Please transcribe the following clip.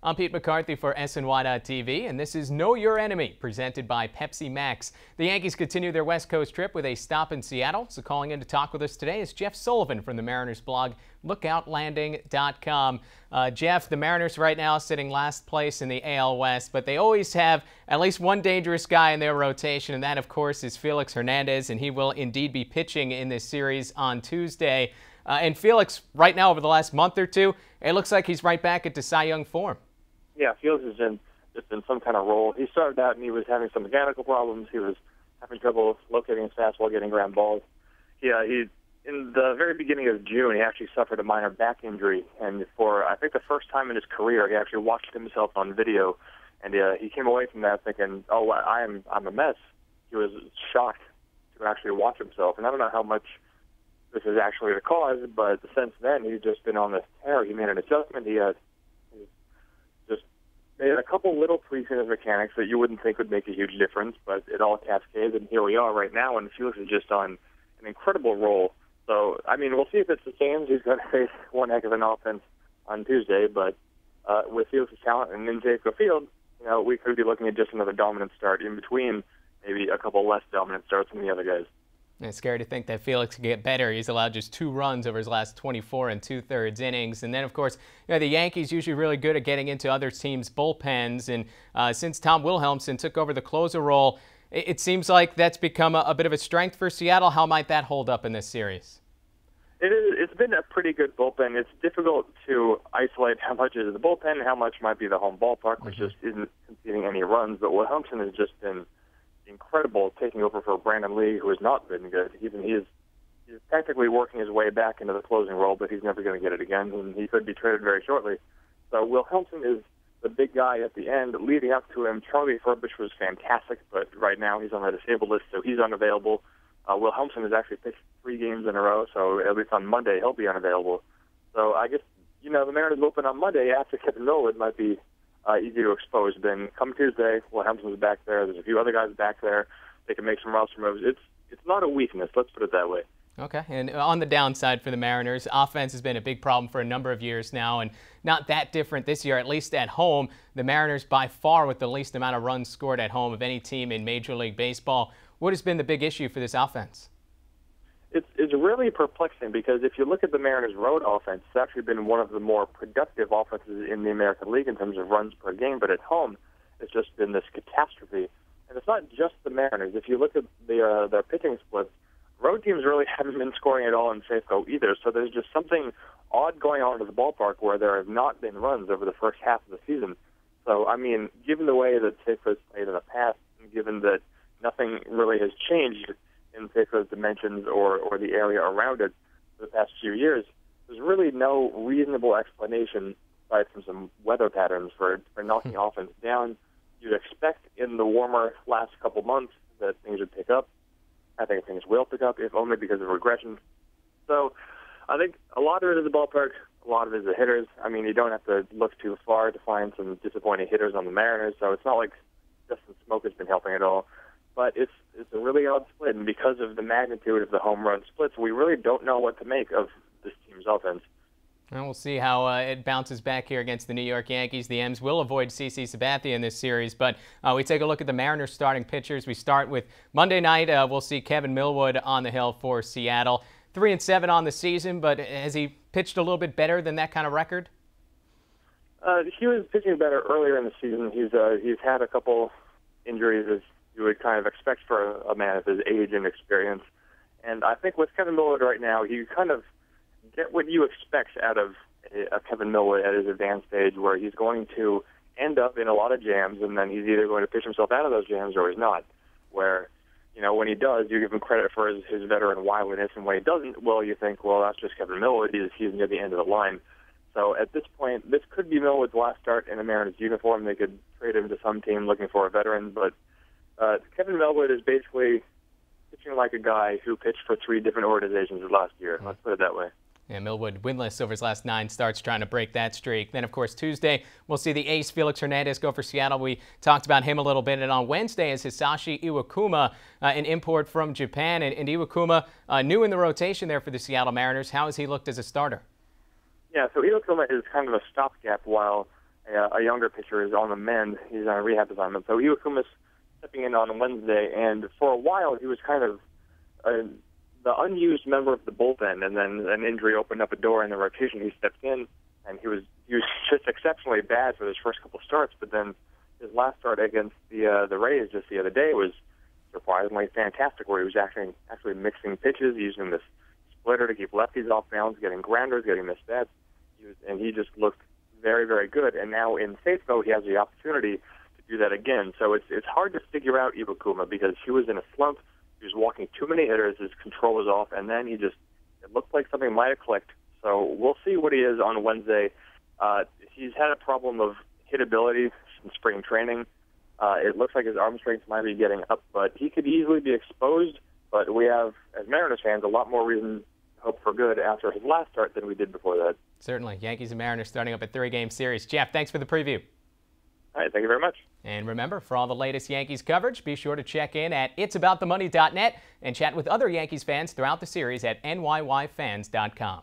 I'm Pete McCarthy for SNY.TV, and this is Know Your Enemy, presented by Pepsi Max. The Yankees continue their West Coast trip with a stop in Seattle. So calling in to talk with us today is Jeff Sullivan from the Mariners blog, LookoutLanding.com. Jeff, the Mariners right now sitting last place in the AL West, but they always have at least one dangerous guy in their rotation, and that, of course, is Felix Hernandez, and he will indeed be pitching in this series on Tuesday. And Felix, right now, over the last month or two, it looks like he's right back into Cy Young form. Yeah, Felix is just in some kind of role. He started out and he was having some mechanical problems. He was having trouble locating his fastball, getting ground balls. He in the very beginning of June, he actually suffered a minor back injury, and for I think the first time in his career, he actually watched himself on video, and he came away from that thinking, "Oh, I'm a mess." He was shocked to actually watch himself, and I don't know how much this is actually the cause, but since then he's just been on this tear. He made an adjustment. He just made a couple little tweaks in his mechanics that you wouldn't think would make a huge difference, but it all cascades, and here we are right now, and Felix is just on an incredible roll. So, I mean, we'll see if it sustains. He's going to face one heck of an offense on Tuesday, but with Felix's talent and in Safeco Field, we could be looking at just another dominant start in between maybe a couple less dominant starts from the other guys. It's scary to think that Felix could get better. He's allowed just 2 runs over his last 24 and 2/3 innings. And then, of course, the Yankees usually really good at getting into other teams' bullpens. And since Tom Wilhelmsen took over the closer role, it seems like that's become a bit of a strength for Seattle. How might that hold up in this series? It's been a pretty good bullpen. It's difficult to isolate how much is the bullpen and how much might be the home ballpark, which just isn't conceding any runs. But Wilhelmsen has just been incredible, taking over for Brandon Lee, who has not been good. He's technically working his way back into the closing role, but he's never going to get it again, and he could be traded very shortly. So Wilhelmsen is the big guy at the end. Leading up to him, Charlie Furbish was fantastic, but right now he's on the disabled list, so he's unavailable. Wilhelmsen has actually pitched 3 games in a row, so at least on Monday he'll be unavailable. So I guess, the Mariners open on Monday after Kevin Millwood might be easy to expose. Then come Tuesday, Wilhelmsen's back there. There's a few other guys back there. They can make some roster moves. It's not a weakness, let's put it that way. Okay, and on the downside for the Mariners, offense has been a big problem for a number of years now, and not that different this year, at least at home. The Mariners by far with the least amount of runs scored at home of any team in Major League Baseball. What has been the big issue for this offense? It's really perplexing because if you look at the Mariners' road offense, it's actually been one of the more productive offenses in the American League in terms of runs per game, but at home it's just been this catastrophe. And it's not just the Mariners. If you look at their pitching splits, road teams really haven't been scoring at all in Safeco either, so there's just something odd going on at the ballpark where there have not been runs over the first half of the season. So, I mean, given the way that Safeco's played in the past, and given that nothing really has changed in Safeco's dimensions or the area around it for the past few years, there's really no reasonable explanation, aside from some weather patterns, for knocking offense down. You'd expect in the warmer last couple months that things would pick up. I think things will pick up, if only because of regression. So I think a lot of it is the ballpark, a lot of it is the hitters. I mean, you don't have to look too far to find some disappointing hitters on the Mariners, so it's not like Justin Smoke has been helping at all. But it's a really odd split, and because of the magnitude of the home run splits, we really don't know what to make of this team's offense. And we'll see how it bounces back here against the New York Yankees. The M's will avoid CC Sabathia in this series, but we take a look at the Mariners starting pitchers. We start with Monday night. We'll see Kevin Millwood on the hill for Seattle. 3-7 on the season, but has he pitched a little bit better than that kind of record? He was pitching better earlier in the season. He's had a couple injuries, as you would kind of expect for a man of his age and experience. And I think with Kevin Millwood right now, you kind of get what you expect out of a Kevin Millwood at his advanced age, where he's going to end up in a lot of jams, and then he's either going to pitch himself out of those jams or he's not. Where, when he does, you give him credit for his veteran wiliness, and when he doesn't, well, you think, well, that's just Kevin Millwood. He's near the end of the line. So at this point, this could be Millwood's last start in a Mariners uniform. They could trade him to some team looking for a veteran, but Kevin Millwood is basically pitching like a guy who pitched for 3 different organizations last year. Let's put it that way. Yeah, Millwood winless over his last 9 starts, trying to break that streak. Then, of course, Tuesday, we'll see the ace Felix Hernandez go for Seattle. We talked about him a little bit. And on Wednesday is Hisashi Iwakuma, an import from Japan. And Iwakuma, new in the rotation there for the Seattle Mariners. How has he looked as a starter? Yeah, so Iwakuma is kind of a stopgap while a younger pitcher, is on the mend. He's on a rehab assignment. So Iwakuma's stepping in on Wednesday, and for a while he was kind of the unused member of the bullpen, and then an injury opened up a door in the rotation. He stepped in, and he was just exceptionally bad for his first couple starts. But then his last start against the Rays just the other day was surprisingly fantastic, where he was actually mixing pitches, using this splitter to keep lefties off balance, getting grounders, getting missed bats, and he just looked very, very good. And now in safe mode, he has the opportunity to do that again. So it's hard to figure out Iwakuma because he was in a slump. He was walking too many hitters. His control was off, and then it looked like something might have clicked. So we'll see what he is on Wednesday. He's had a problem of hitability in spring training. It looks like his arm strength might be getting up, but he could easily be exposed. But we have, as Mariners fans, a lot more reason to hope for good after his last start than we did before that. Certainly. Yankees and Mariners starting up a 3-game series. Jeff, thanks for the preview. All right, thank you very much. And remember, for all the latest Yankees coverage, be sure to check in at itsaboutthemoney.net and chat with other Yankees fans throughout the series at nyyfans.com.